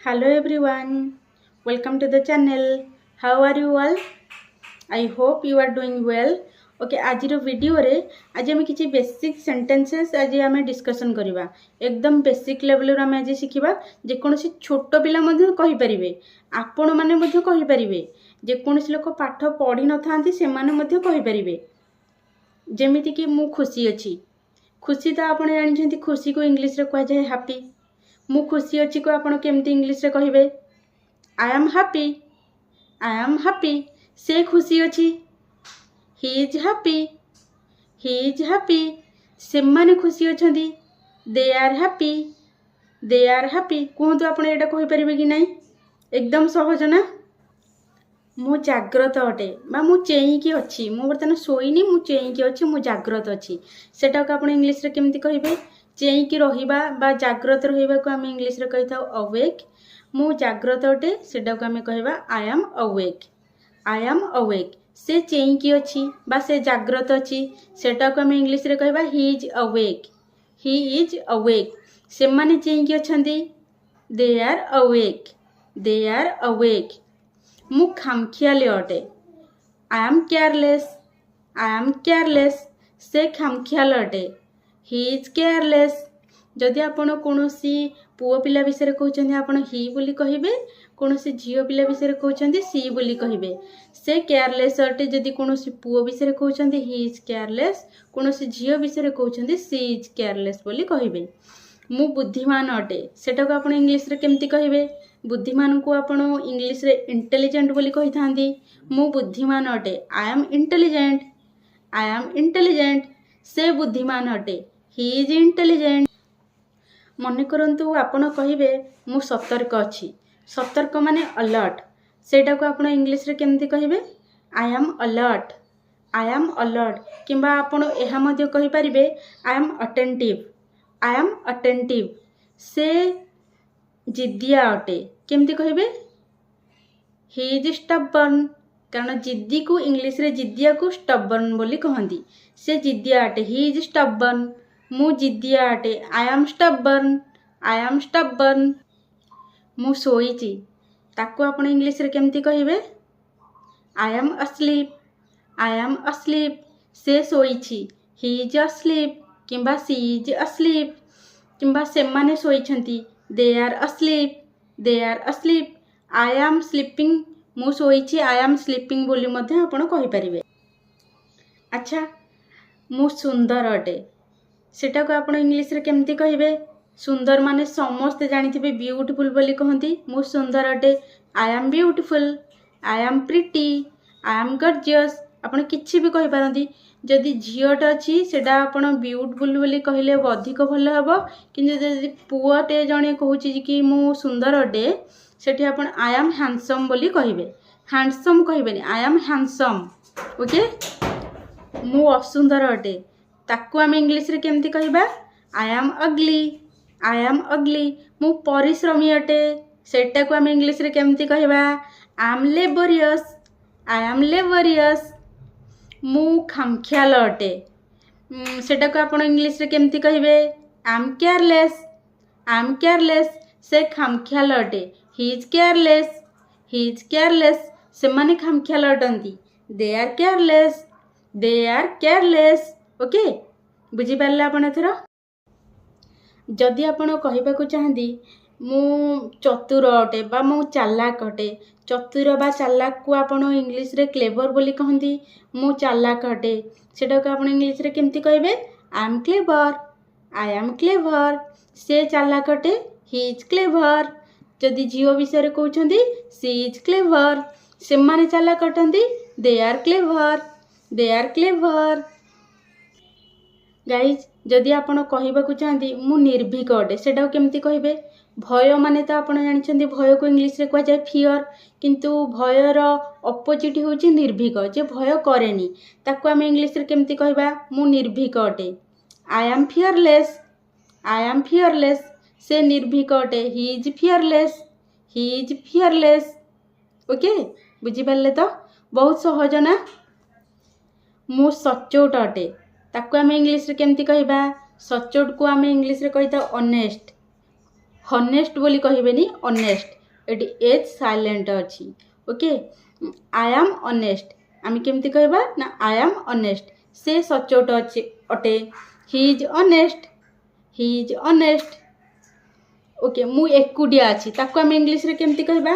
Hello everyone, welcome to the channel. How are you all? I hope you are doing well. Okay, आज video रे आज आम किसी basic sentences आज आम डिस्कशन करवा एकदम बेसिक लेवल आम आज शिखा जेकोसी छोट पिला कहींपर आपण मैंने कहींपर जेकोसी लोक पाठ पढ़ी न था कहींपर जमीती कि मु खुशी अच्छी खुशी तो आप जानते खुशी को इंग्लिश रे कह जाए हैप्पी मु खुशी अच्छी को आपण केमती इंग्लिश रे कहिबे आई एम हैप्पी से खुशी अच्छी ही इज हैप्पी से माने खुशी अछंती दे आर हैप्पी कहतु आपण एटा कहि परिबे कि नहीं एकदम सहज ना मु जाग्रत अटे बा मु चेईकी अच्छी मु बर्तमान शोईनी मु चेईकी अच्छी मु जाग्रत अच्छी सेटा को आपण इंग्लिश रे केमती कहिबे चेईकी रहिबा बा जाग्रत रहिबा को आम इंग्लिश रे कहि थाउ अवेक मु जाग्रत अटे सेटा को आम कहबा आई एम अवेक से चेईकी अच्छी बा से जाग्रत अच्छी सेटा को आम इंग्लिश रे कहबा ही इज अवेक से माने चेईकी अछंती दे आर अवेक मु खामखियाली अटे आई एम केयरलेस से खामखियाल अटे ही इज केयरलेस जदि आपण कौनसी पुओ पिला विषय कहते आपण ही बोली कहिबे कौनसी झील पिला विषय कहते सी बोली कहिबे से केयरलेस अटे जदि कौनसी पुओ विषय कहते ही इज केयरलेस कौनसी झील विषय कहते सी इज केयरलेस बोली कहिबे मु बुद्धिमान अटे सेटा को आपण इंग्लिश रे केमती कहिबे बुद्धिमान को आपण इंग्लिश रे इंटेलिजेंट बोली कहि थांदी मु बुद्धिमान अटे आई एम इंटेलिजेंट से बुद्धिमान अटे ही इज इंटेलिजेंट मन करंतु आपण कहिबे मु सतर्क अछि सतर्क माने अलर्ट सेटा को आपण इंग्लिश रे केमती कहिबे आई एम अलर्ट किंबा आपण एहा मध्ये कहि परिबे आई एम अटेंटिव से जिद्दिया अटे केमती कहिबे ही इज स्टबर्न कारण जिद्दी को इंग्लिश रे जिद्दिया को स्टबर्न बोली कहंदी से जिद्दिया अटे ही इज स्टबर्न मु जिद्दिया अटे आई एम स्टबर्न मु सोईची ताको आपण इंग्लिश रे केमती कहिबे आई एम अस्लीप से सोईची ही इज अस्लीप किंबा सी इज अस्लीप किंबा से माने सोईछंती they are asleep I am sleeping मु सोईची आई एम स्लीपिंग बोली मध्य आपण कहि परिबे अच्छा मु सुंदर अटे सेटा को आपण इंग्लिश रे केमती कहिबे सुंदर माने समस्त जानिथिबे ब्यूटीफुल बोली कहंती मु सुंदर अटे I am beautiful I am pretty I am gorgeous आपण किछि भी कहि पारंती जदि झीलटा अच्छी सेटा आपण ब्यूटीफुल बोली कहले अधिक भल हे कि जदि पुओटे जड़े कहूँ कि मु सुंदर अटे सेठी आपण आई एम हैंडसम बोली कहिबे हैंडसम कहबेनी आई एम हैंडसम ओके मु असुंदर अटे ताकू आम इंग्लिश रे केमती कहबा आई एम अगली मु परिश्रमी अटे सेटा को आम इंग्लिश रे केमती कहबा आई एम लेबोरियस मु खामखियाल अटे सेटा को आपण इंग्लिश रे केमती कहिबे आई एम केयरलेस से खामखियाल अटे ही इज केयरलेस से माने खामखियाल अटंती दे आर केयरलेस ओके बुझी पारले आपण एथर जदि आपण कहिबा को चाहंदी मु चतुर अटे बा मु चालाक अटे चतुर बा चालाक को आपण इंग्लिश रे क्लेवर बोली कहंदी मु चालाक अटे सेटा को आपण इंग्लिश रे केमती कहबे आई एम क्लेवर से चालाक अटे ही इज क्लेवर जदि जियो विषय रे कहउछंदी सी इज क्लेवर से माने चालाक अटंदी दे आर क्लेवर गाइज जदि आपण कहिबा को चाहंदी मु निर्भीक अटे सेटा केमती कहबे भय माने तो आपण जानिछंदी भय को इंग्लिश रे कह जाय फियर किंतु भयर अपोजिट होची निर्भीक जे भय करेनी ताको हम इंग्लिश रे केमती कहबा मु निर्भीक अटे आई एम फियरलेस से निर्भीक अटे ही इज फियरलेस ओके बुझी पारले तो बहुत सहज ना मु सचोट अटे ताको हम इंग्लिश रे केमती कहबा सचोट को आम इंग्लिश रे कहिता ऑनेस्ट हनेस्ट बोली कहबेनी ऑनेस्ट एटी एच साइलेंट अच्छी ओके आई एम ऑनेस्ट आम केमती कहबा ना आई एम ऑनेस्ट से सचोट अच्छे अटे ही इज ऑनेस्ट ओके मु एकुडिया अच्छी ताको आम इंग्लिश रे केमती कहबा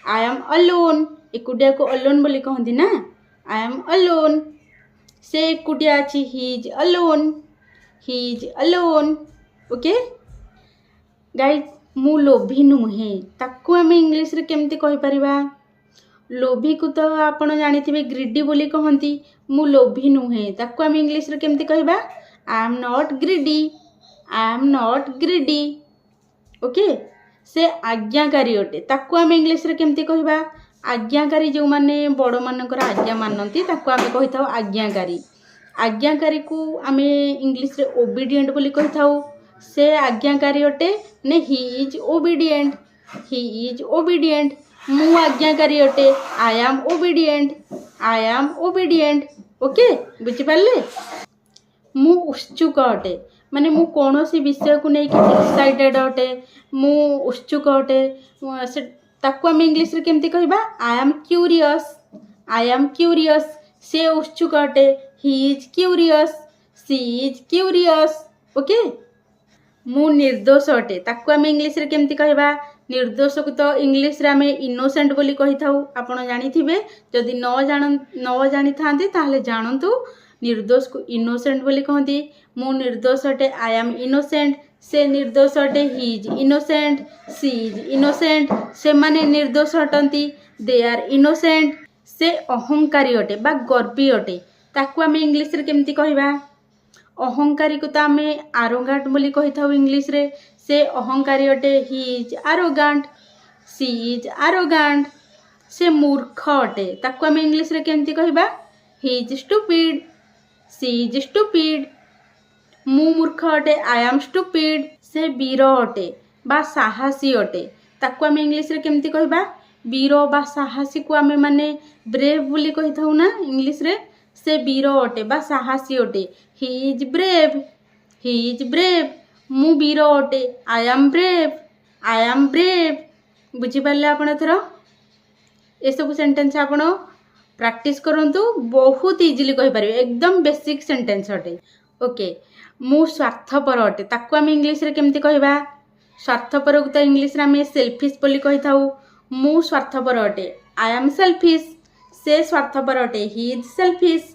आई एम अलोन एकुडिया को अलोन बोली कहंदी ना आई एम अलोन से एकुडिया अच्छी he is alone okay guys मु लोभी नुहे ताको आम इंग्लिश रे केमती कहि परिबा लोभी को तो आपण जानिथिबे ग्रीडी बोली कहंती मु लोभी नुहे ताको आम इंग्लिश रे केमती कहबा I am not greedy okay से आज्ञाकारी अटे ताको आम इंग्लिश रे केमती कहबा आज्ञाकारी जो माने बड़ मानकर आज्ञा मानती ताको आमे कहि थाउ आज्ञाकारी को आमे इंग्लिश रे ओबीडिएंट बोली कहि थाउ से आज्ञाकारी अटे ने ही इज ओबीडिएंट मु आज्ञाकारी अटे आई एम ओबीडिएंट ओके बुझी पाले मु उत्सुक अटे माने मु कौनसी विषय को नहीं एक्साइटेड अटे मु उत्सुक अटे से ताको आम इंग्लिश रे केमती कहबा आई एम क्यूरियस से उत्सुक अटे he is curious she is curious okay मु निर्दोष अटे ताको आम इंग्लिश रे केमती कहबा निर्दोष को तो इंग्लिश रे आमे इनोसेंट बोली कहि थाउ आपण जानिथिबे जदि न जानि थांती ताहले जानंतु निर्दोष को इनोसेंट बोली कहती मु निर्दोष अटे आई एम इनोसेंट से निर्दोष अटे he is innocent she is innocent से माने निर्दोष अटंती दे आर इनोसेंट से अहंकारी अटे बा गर्वी अटे ताकू आमे इंग्लिश रे केमती कहबा अहंकारी को तो आमे आरोगांट बोली कहि थाउ इंग्लिश रे से अहंकारी अटे ही इज आरोगांट सी इज आरोगांट से मूर्ख अटे ताकू आमे इंग्लिश रे केमती कहबा he is stupid she is stupid मु मूर्ख अटे आई एम स्टूपिड से वीर अटे बा साहसी अटे ताकू आमे इंग्लिश रे केमती कहबा वीर बा साहसी को आमे माने ब्रेव बोली कहि थाउ ना इंग्लिश रे से वीर अटे बा साहसी अटे ही इज ब्रेव मु वीर अटे आई एम ब्रेव बुझी पाले आपण एथरो ए सब सेंटेंस आपण प्रैक्टिस करंतु बहुत इजीली कहि परिबे एकदम बेसिक सेंटेंस अटे ओके मु स्वार्थपर अटे ताकू आम इंग्लिश रे केमती कहबा स्वार्थपर को तो इंग्लिश रे आम सेल्फिश बोली कहि थाउ मु स्वार्थपर अटे आई एम सेल्फिश से स्वार्थपर अटे ही इज सेल्फिश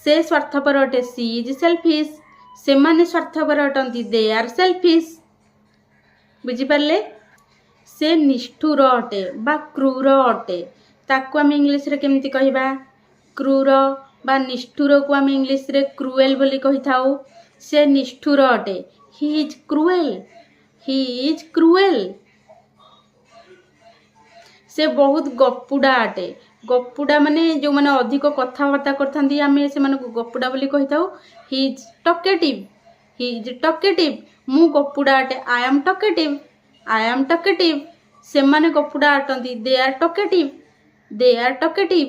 से स्वार्थपर अटे सी इज सेल्फिश से माने स्वार्थपर अटंती दे आर सेल्फिश बुझी पारले से निष्ठुर अटे बा क्रूर अटे ताकू आम इंग्लिश रे केमती कहबा क्रूर बा निष्ठुर को आम इंग्लिश रे क्रुएल बोली कहि थाउ से निष्ठुर अटे ही इज क्रुएल से बहुत गपुड़ा अटे गपुड़ा माने जो माने अधिक कथाबार्ता करथांती आमे से माने गपुड़ा बोली कहि थाउ ही इज टॉकेटिव मु गपुड़ा अटे आई एम टॉकेटिव से माने गपुड़ा अटंती दे आर टॉकेटिव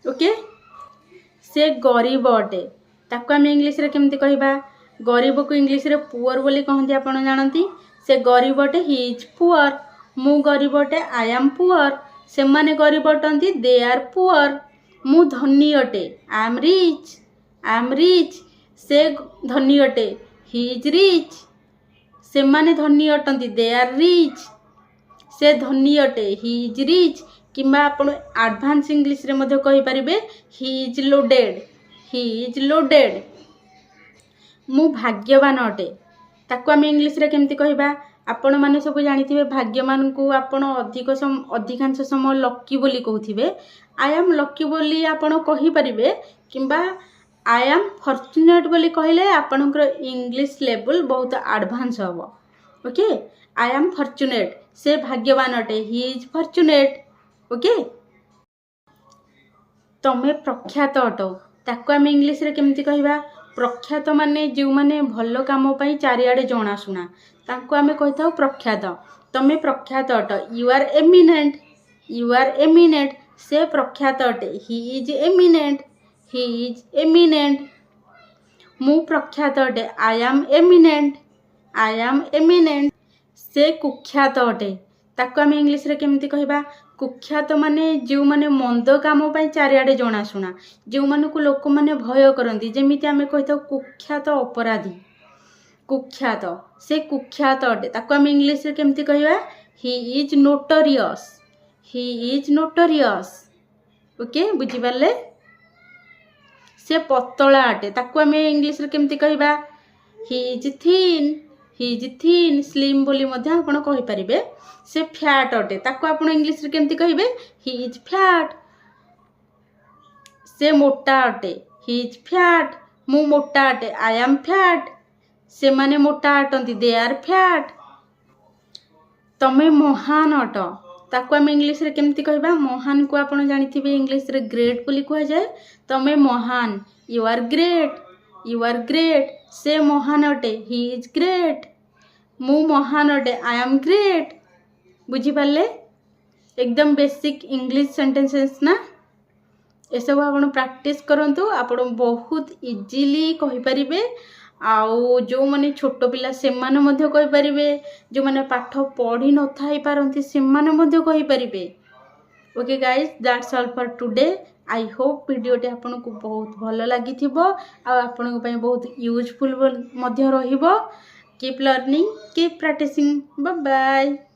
ओके से गरीब अटे ताको आम इंग्लिश रे केमती कहबा गरीब को इंग्लिश रे पुअर बोली कहंती आपण जानती से गरीब अटे ही इज पुअर मु गरीब अटे आई एम पुअर से माने गरीब अटंती दे आर पुअर मु धनी अटे आई एम रिच से धनी अटे ही इज रिच से माने धनी अटंती दे आर रिच से धनी अटे ही इज रिच किंबा आपण एडवांस इंग्लिश रे मध्ये कहि परिबे ही इज लोडेड मु भाग्यवान अटे ताको आम इंग्लिश रे केमती कहबा आपण माने सब जानिथिबे भाग्यवान को आपण अधिकांश समय लकी बोली कहउथिबे आई एम लकी बोली आपण कहि परिबे किंबा आई एम फॉर्चुनेट बोली कहले आपणकर इंग्लिश लेवल बहुत एडवांस हबो ओके आई एम फॉर्चुनेट से भाग्यवान अटे ही इज फॉर्चुनेट ओके तमे प्रख्यात अटो ताको आम इंग्लिश रे केमती कहबा प्रख्यात माने जो माने भल काम पई चारिआडे जणाशुना ताको आमे कहिथाउ प्रख्यात तमे प्रख्यात अट यू आर एमिनेंट से प्रख्यात अटे ही इज एमिनेंट मु प्रख्यात अटे आई एम एमिनेंट से कुख्यात अटे ताको आम इंग्लिश रे केमती कहबा कुख्यात माने जो माने मंद काम पाई चारिआडे जनाशुना जो मानकु लोक माने भय करती जेमिति आमे कहिथाउ कुख्यात अपराधी कुख्यात से कुख्यात अटे ताको आम इंग्लिश रे केमती कहबा he is notorious he is notorious okay बुझी पारले से पतला अटे ताको आम इंग्लिश रे केमती कहबा ही इज थिन स्लिम बोली मध्य आपण कहि परिबे से फैट अटे ताको आपण इंग्लिश रे केमती कहिबे ही इज फैट से मोटा अटे ही इज फैट मु मोटा अटे आई एम फैट से माने मोटा अटंती दे आर फैट तमे महान अट ताको आम इंग्लिश रे केमती कहबा महान को आपण जानिथिबे इंग्लिश रे ग्रेट बोली कह जाए तमे महान यू आर ग्रेट से महान अटे ही इज ग्रेट मु महान अटे आई एम ग्रेट बुझी पारले एकदम बेसिक इंग्लिश सेंटेंसेस ना ये सब आपण प्रैक्टिस करंतु आपण बहुत इजीली कहि परिबे आउ जो माने छोट पिला से माने मध्य कहि परिबे जो माने पाठ पढ़ी न थाई पारंती से माने मध्य कहि परिबे okay guys that's all for today I hope वीडियोटी आपन को बहुत भल लगी थिबो आ आपन को पई बहुत यूजफुल मध्य रहिबो keep learning keep practising bye bye.